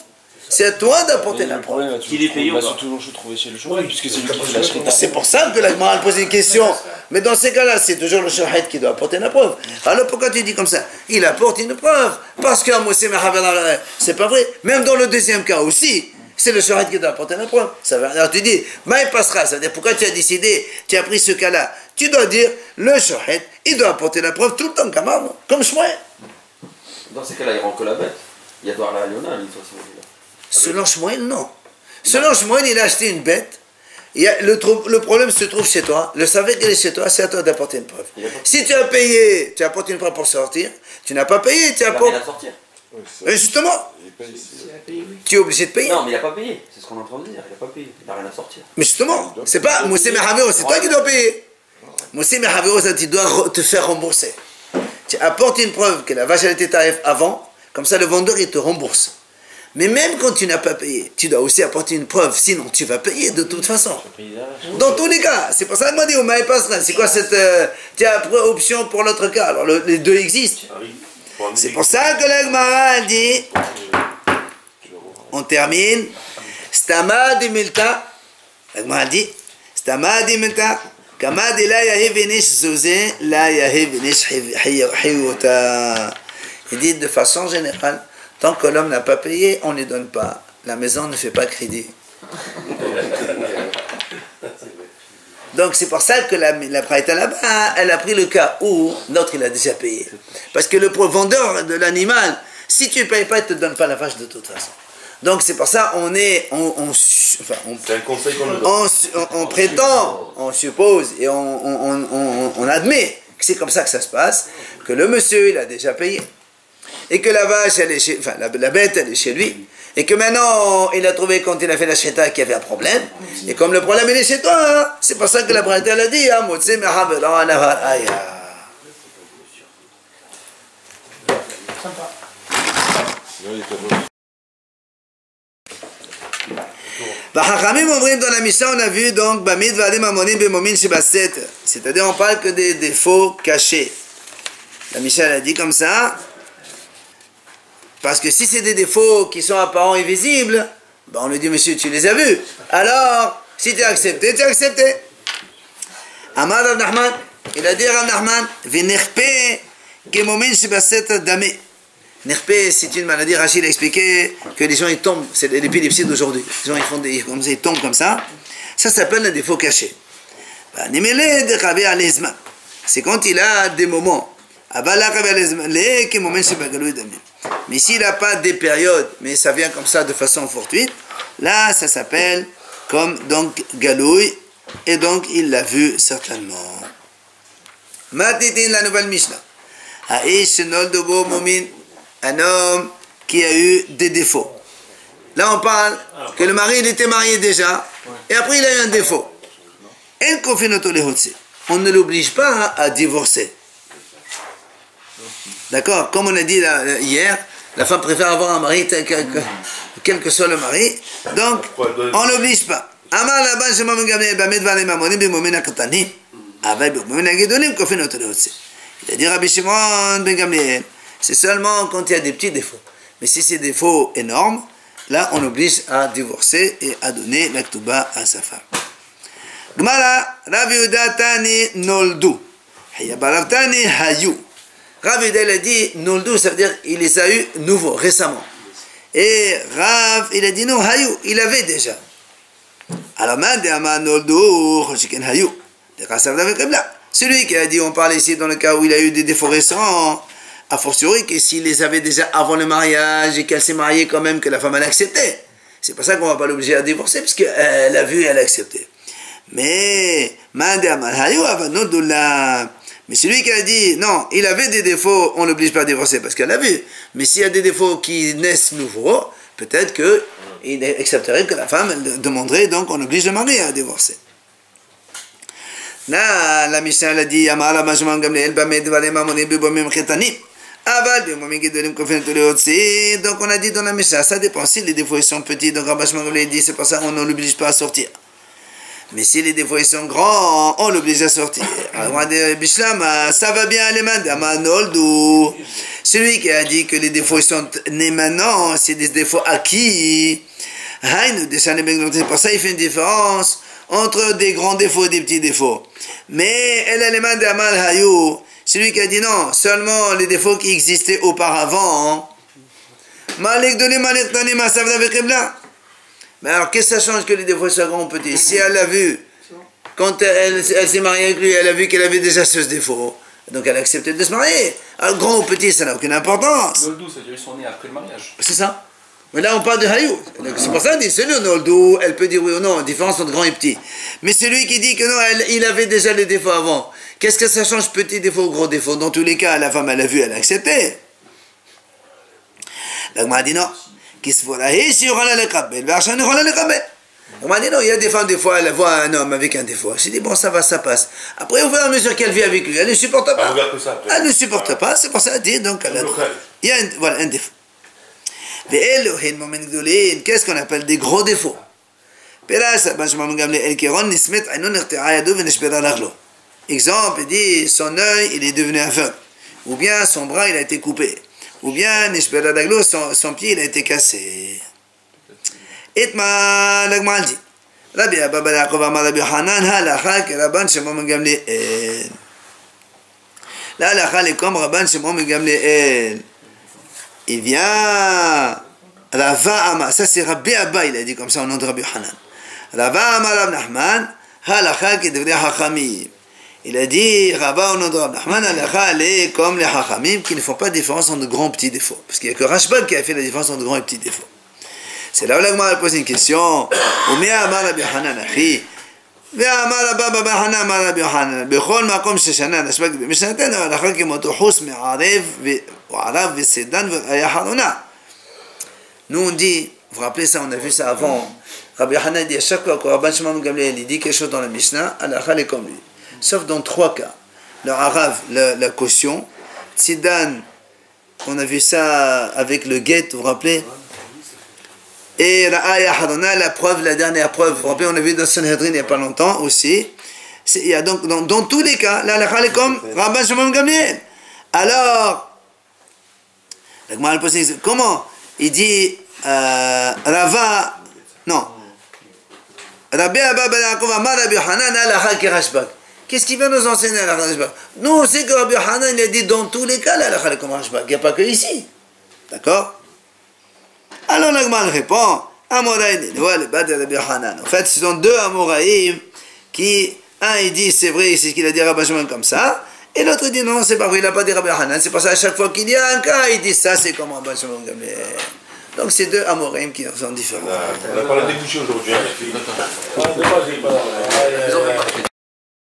c'est à toi d'apporter la preuve. Qu'il est payé ou pas. Toujours se trouver chez le shohet, puisque c'est lui qui fait la shrita. C'est pour ça que la Gemara a posé une question. Mais dans ces cas-là, c'est toujours le shohet qui doit apporter la preuve. Alors pourquoi tu dis comme ça? Il apporte une preuve. Parce que c'est pas vrai. Même dans le deuxième cas aussi, c'est le shohet qui doit apporter la preuve. Alors tu dis, il passera. Ça veut dire, pourquoi tu as décidé, tu as pris ce cas-là? Tu dois dire, le shohet, il doit apporter la preuve tout le temps, comme Shmuel. Dans ces cas-là, il rend que la bête. Il y a droit à la Léona, lui, selon Shmuel, non. Selon Shmuel, il a acheté une bête. Le problème se trouve chez toi. Le savoir qu'il est chez toi, c'est à toi d'apporter une preuve. Si tu as payé, tu apportes une preuve pour sortir. Tu n'as pas payé, tu apportes. Et justement, Il paye, tu es obligé de payer. Non, mais il n'a pas payé. C'est ce qu'on est en train de dire. Il n'a pas payé. Il n'a rien à sortir. Mais justement, c'est pas Moussé Mehavero, c'est toi qui dois payer. Moussé Mehavero, tu dois te faire rembourser. Tu apportes une preuve que la vache elle était tarif avant, comme ça le vendeur il te rembourse. Mais même quand tu n'as pas payé, tu dois aussi apporter une preuve, sinon tu vas payer de toute façon. Dans tous les cas, c'est pour ça que moi je dis, Omaï Pasra, c'est quoi cette option pour l'autre cas? Alors les deux existent. C'est pour ça que la Gemara dit, on termine, Stama de Milta, la Gemara dit, Stama de Milta, Kama de la Yahe Venish Zozé, la Yahe Venish Hiyota. Il dit de façon générale, tant que l'homme n'a pas payé, on ne lui donne pas. La maison ne fait pas crédit. Donc c'est pour ça que la praïta là-bas, elle a pris le cas où l'autre il a déjà payé. Parce que le vendeur de l'animal, si tu ne payes pas, il ne te donne pas la vache de toute façon. Donc c'est pour ça c'est un conseil qu'on nous donne. On prétend, on suppose et on admet que c'est comme ça que ça se passe, que le monsieur il a déjà payé. Et que la vache, elle est chez, enfin la bête, elle est chez lui. Et que maintenant, il a trouvé quand il a fait la shrita qu'il y avait un problème. Et comme le problème il est chez toi, hein, c'est pour ça que la braïta elle a dit, hein, Motse mehavela anavar aya. Bachachamim omrim dans la Mishnah, on a vu donc Bamid vadim amonim bemomin shebaset. C'est-à-dire on parle que des défauts cachés. La Mishnah elle a dit comme ça. Parce que si c'est des défauts qui sont apparents et visibles, ben on lui dit, monsieur, tu les as vus. Alors, si tu as accepté, tu as accepté. Amar Rav Nachman, il a dit Rav Nachman, V'nerpe kemomin shebaset damé. Nerpe, c'est une maladie, Rachid a expliqué que les gens ils tombent, c'est l'épilepsie d'aujourd'hui. Les gens ils font ils tombent comme ça. Ça s'appelle un défaut caché. C'est quand il a des moments. Mais s'il n'a pas des périodes, mais ça vient comme ça de façon fortuite, là ça s'appelle comme donc galouille, et donc il l'a vu certainement. Matitin la nouvelle Mishnah. Un homme qui a eu des défauts. Là on parle que le mari il était marié déjà, et après il a eu un défaut. On ne l'oblige pas à divorcer. D'accord? Comme on a dit hier, la femme préfère avoir un mari, quel que soit le mari. Donc, on ne l'oblige pas. Il a dit Rabbi Shimon ben Gamliel, c'est seulement quand il y a des petits défauts. Mais si c'est des défauts énormes, là on oblige à divorcer et à donner la ktuba à sa femme. Gmara, Rav Yehuda Tani Noldu. Hayabarav Tani Hayu. Rav Yehuda il a dit Noldu, ça veut dire il les a eu nouveaux, récemment. Et Rav, il a dit non, Hayu, il avait déjà. Alors Mandama Noldu, Choshiken Hayu. Celui qui a dit, on parle ici dans le cas où il a eu des défauts récents, a fortiori que s'il les avait déjà avant le mariage et qu'elle s'est mariée quand même, que la femme elle a accepté. C'est pour ça qu'on ne va pas l'obliger à divorcer, parce qu'elle a vu et elle a accepté. Mais celui qui a dit, non, il avait des défauts, on ne l'oblige pas à divorcer parce qu'elle a vu. Mais s'il y a des défauts qui naissent nouveaux, peut-être qu'il accepterait que la femme elle demanderait, donc on oblige le mari à divorcer. Là, la Mishnah a dit, donc on a dit dans la Mishnah, ça dépend si les défauts sont petits, donc Rabbi Shmuel a dit, c'est pour ça qu'on ne l'oblige pas à sortir. Mais si les défauts sont grands, on l'oblige à sortir. Alors, ça va bien aller maintenant. Celui qui a dit que les défauts sont nés maintenant, c'est des défauts acquis. C'est pour ça qu'il fait une différence entre des grands défauts et des petits défauts. Mais celui qui a dit non, seulement les défauts qui existaient auparavant. Mais alors, qu'est-ce que ça change que les défauts soient grands ou petits? Si elle l'a vu, quand elle s'est mariée avec lui, elle a vu qu'elle avait déjà ce défaut, donc elle a accepté de se marier. Alors, grand ou petit, ça n'a aucune importance. Noldou, ça veut dire qu'ils sont nés après le mariage. C'est ça. Mais là, on parle de Hayou. C'est pour ça qu'on dit, celui au Noldou, elle peut dire oui ou non, différence entre grand et petit. Mais celui qui dit que non, il avait déjà les défauts avant. Qu'est-ce que ça change, petit défaut ou gros défaut? Dans tous les cas, la femme, elle a vu, elle a accepté. l'agma a dit non. On m'a dit non, il y a des femmes, des fois, elle voit un homme avec un défaut. J'ai dit bon, ça va, ça passe. Après, au fur et à mesure qu'elle vit avec lui, elle ne supporte pas. Elle ne supporte pas, c'est pour ça qu'elle dit donc il y a voilà, un défaut. Qu'est-ce qu'on appelle des gros défauts? Exemple, il dit son œil il est devenu aveugle, ou bien son bras il a été coupé, ou bien son pied il a été cassé. Itma l'agma dit Rabbi Abba bar Yaakov amar Rabbi Hanan halacha que Rabban Shimon ben Gamliel. La halacha est comme Rabban Shimon ben Gamliel. Il vient Rava Amar, ça c'est Rabbi Abba, il a dit comme ça au nom de Rabbi Hanan. Rava Amar Rav Nachman halacha que devrait Hachamim. Il a dit Rava au nom de Rav Nachman halacha est comme les Hachamim qui ne font pas de différence entre de grands et petits défauts, parce qu'il n'y a que Rashbag qui a fait la différence entre de grands et petits défauts. C'est là où l'agma a posé une question. Umia amar Rabbi Hanan achi. Ve'amar Rabba bar Hanan amar Rabbi Hanan. Bechol makom sheshana nashbak b'mishnatenu halacha kemoto chus me'arev ve'arav ve'sedan ve'aya harona. Nous on dit, vous vous rappelez ça, on a vu ça avant. Rabbi Hanan dit à chaque fois que Rabban Shimon ben Gamliel il dit quelque chose dans la Mishnah, halacha est comme lui. Sauf dans 3 cas. Le arav, la caution. Tzidan, on a vu ça avec le guet, vous vous rappelez? Et la preuve, la dernière preuve, vous vous rappelez, on a vu dans Sanhedrin il n'y a pas longtemps aussi. Il y a donc, dans tous les cas, la halakha est comme Rabban Shimon ben Gamliel. Alors, comment? Il dit Rava, non. Rabbi Abba bar Yaakov amar Rabbi Hanan halakha ki Rashbag. Qu'est-ce qu'il va nous enseigner à la Rashbag? Nous, on sait que Rabbi Hanan il a dit dans tous les cas, la halakha est comme Rashbag. Il n'y a pas que ici. D'accord? Alors l'agma répond, Amoraïm, en fait, ce sont 2 Amoraïm qui, un il dit c'est vrai, c'est ce qu'il a dit Rabbi Shimon comme ça, et l'autre dit non, c'est pas vrai, il n'a pas dit Rabbi Hanan, c'est pour ça à chaque fois qu'il y a un cas, il dit ça, c'est comme Rabbi Shimon. Donc c'est 2 Amoraïm qui sont différents. On a parlé des bouchées aujourd'hui.